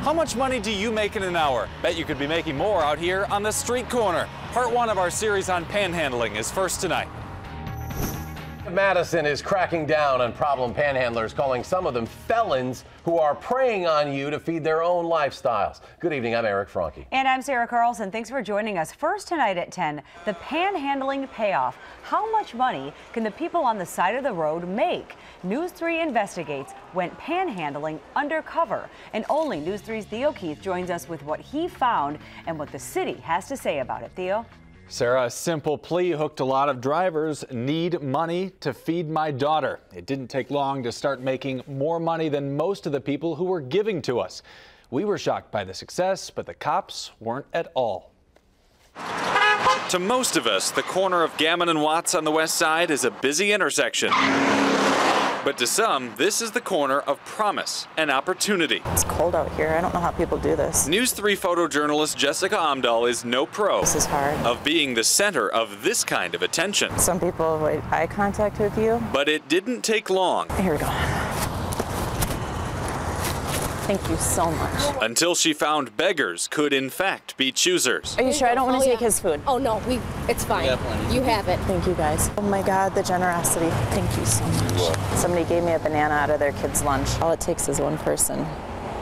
How much money do you make in an hour? Bet you could be making more out here on the street corner. Part 1 of our series on panhandling is first tonight. Madison is cracking down on problem panhandlers, calling some of them felons who are preying on you to feed their own lifestyles. Good evening, I'm Eric Franke. And I'm Sarah Carlson. Thanks for joining us. First tonight at 10, the panhandling payoff. How much money can the people on the side of the road make? News 3 investigates, went panhandling undercover. And only News 3's Theo Keith joins us with what he found and what the city has to say about it. Theo? Sarah, a simple plea hooked a lot of drivers. Need money to feed my daughter. It didn't take long to start making more money than most of the people who were giving to us. We were shocked by the success, but the cops weren't at all. To most of us, the corner of Gammon and Watts on the west side is a busy intersection. But to some, this is the corner of promise and opportunity. It's cold out here. I don't know how people do this. News 3 photojournalist Jessica Amdahl is no pro This is hard. of being the center of this kind of attention. Some people avoid eye contact with you. But it didn't take long. Here we go. Thank you so much. Until she found beggars could in fact be choosers. Are you sure I don't want to take his food? Oh no, it's fine. You have it. Thank you guys. Oh my God, the generosity. Thank you so much. Somebody gave me a banana out of their kid's lunch. All it takes is one person,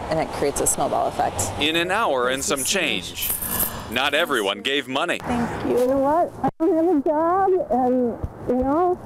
and it creates a snowball effect. In an hour and some change. Not everyone gave money. Thank you. You know what? I don't have a job, and you know,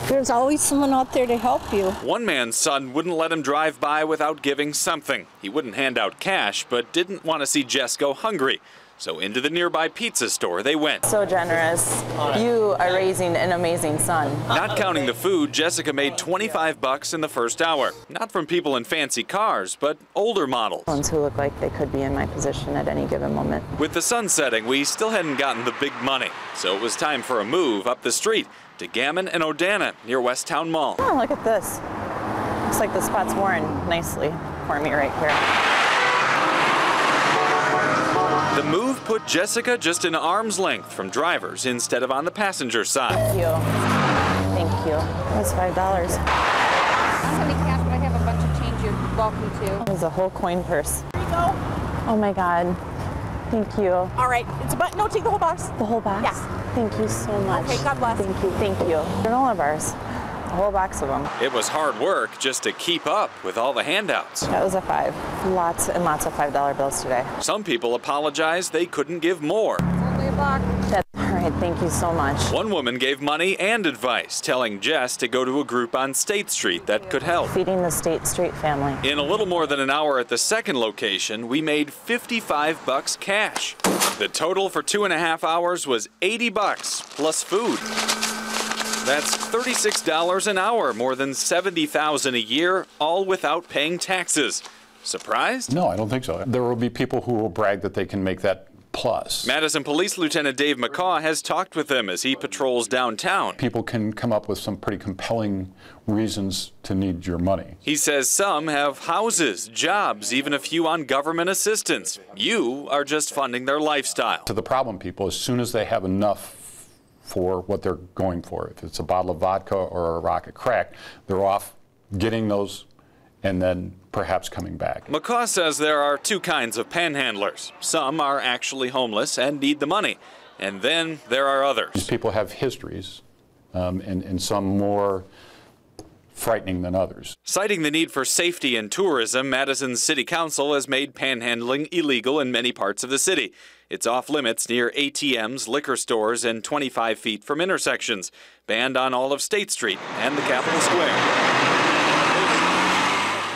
there's always someone out there to help you. One man's son wouldn't let him drive by without giving something. He wouldn't hand out cash, but didn't want to see Jess go hungry. So into the nearby pizza store they went. So generous. You are raising an amazing son. Not counting the food, Jessica made $25 in the first hour. Not from people in fancy cars, but older models. Ones who look like they could be in my position at any given moment. With the sun setting, we still hadn't gotten the big money. So it was time for a move up the street to Gammon and Odana near West Town Mall. Oh, look at this. Looks like the spot's worn nicely for me right here. The move put Jessica just an arm's length from drivers instead of on the passenger side. Thank you. Thank you. That's $5. I don't have any cash, but I have a bunch of change you're welcome to. There's a whole coin purse. There you go. Oh my God. Thank you. All right, it's a button. No, take the whole box. The whole box? Yeah. Thank you so much. Okay, God bless. Thank you. Thank you. Granola bars. A whole box of them. It was hard work just to keep up with all the handouts. That was a $5. Lots and lots of $5 bills today. Some people apologized they couldn't give more. Only a buck. That's all right. Thank you so much. One woman gave money and advice, telling Jess to go to a group on State Street that could help. Feeding the State Street family. In a little more than an hour at the second location, we made $55 cash. The total for 2.5 hours was $80 plus food. That's $36 an hour, more than $70,000 a year, all without paying taxes. Surprised? No, I don't think so. There will be people who will brag that they can make that plus. Madison Police Lieutenant Dave McCaw has talked with them as he patrols downtown. People can come up with some pretty compelling reasons to need your money. He says some have houses, jobs, even a few on government assistance. You are just funding their lifestyle. To the problem people, as soon as they have enough for what they're going for, if it's a bottle of vodka or a rock of crack, they're off getting those and then perhaps coming back. McCaw says there are two kinds of panhandlers. Some are actually homeless and need the money. And then there are others. These people have histories, and some more frightening than others. Citing the need for safety and tourism, Madison's City Council has made panhandling illegal in many parts of the city. It's off limits near ATMs, liquor stores, and 25 feet from intersections. Banned on all of State Street and the Capitol Square.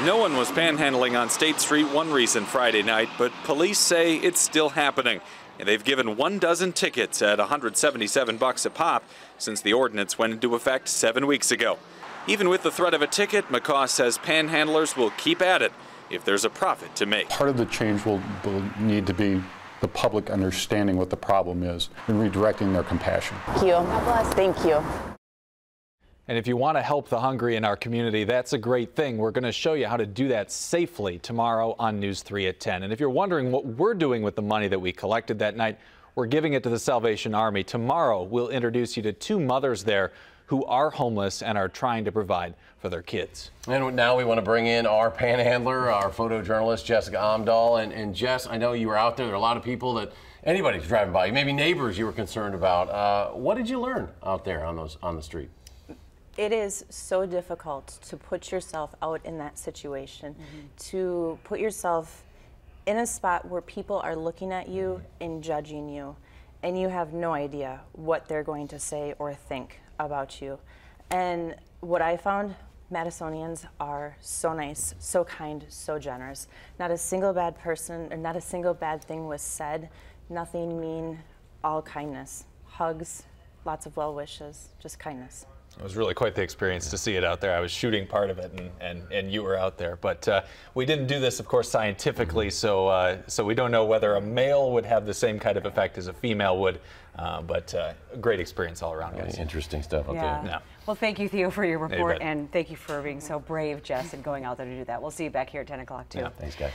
No one was panhandling on State Street one recent Friday night, but police say it's still happening. And they've given 12 tickets at $177 a pop since the ordinance went into effect 7 weeks ago. Even with the threat of a ticket, McCaw says panhandlers will keep at it if there's a profit to make. Part of the change will need to be the public understanding what the problem is and redirecting their compassion. Thank you. God bless. Thank you. And if you want to help the hungry in our community, that's a great thing. We're going to show you how to do that safely tomorrow on News 3 at 10. And if you're wondering what we're doing with the money that we collected that night, we're giving it to the Salvation Army. Tomorrow, we'll introduce you to two mothers there who are homeless and are trying to provide for their kids. And now we want to bring in our panhandler, our photojournalist, Jessica Amdahl. And Jess, I know you were out there. There are a lot of people that anybody's driving by, maybe neighbors you were concerned about. What did you learn out there on the street? It is so difficult to put yourself out in that situation, to put yourself in a spot where people are looking at you and judging you, and you have no idea what they're going to say or think about you. And what I found, Madisonians are so nice, so kind, so generous. Not a single bad person, or not a single bad thing was said, nothing mean, all kindness. Hugs, lots of well wishes, just kindness. It was really quite the experience to see it out there. I was shooting part of it, and you were out there. But we didn't do this, of course, scientifically, so we don't know whether a male would have the same kind of effect as a female would. But a great experience all around, guys. Interesting stuff. Okay. Yeah. Well, thank you, Theo, for your report, and thank you for being so brave, Jess, and going out there to do that. We'll see you back here at 10 o'clock, too. Yeah, thanks, guys.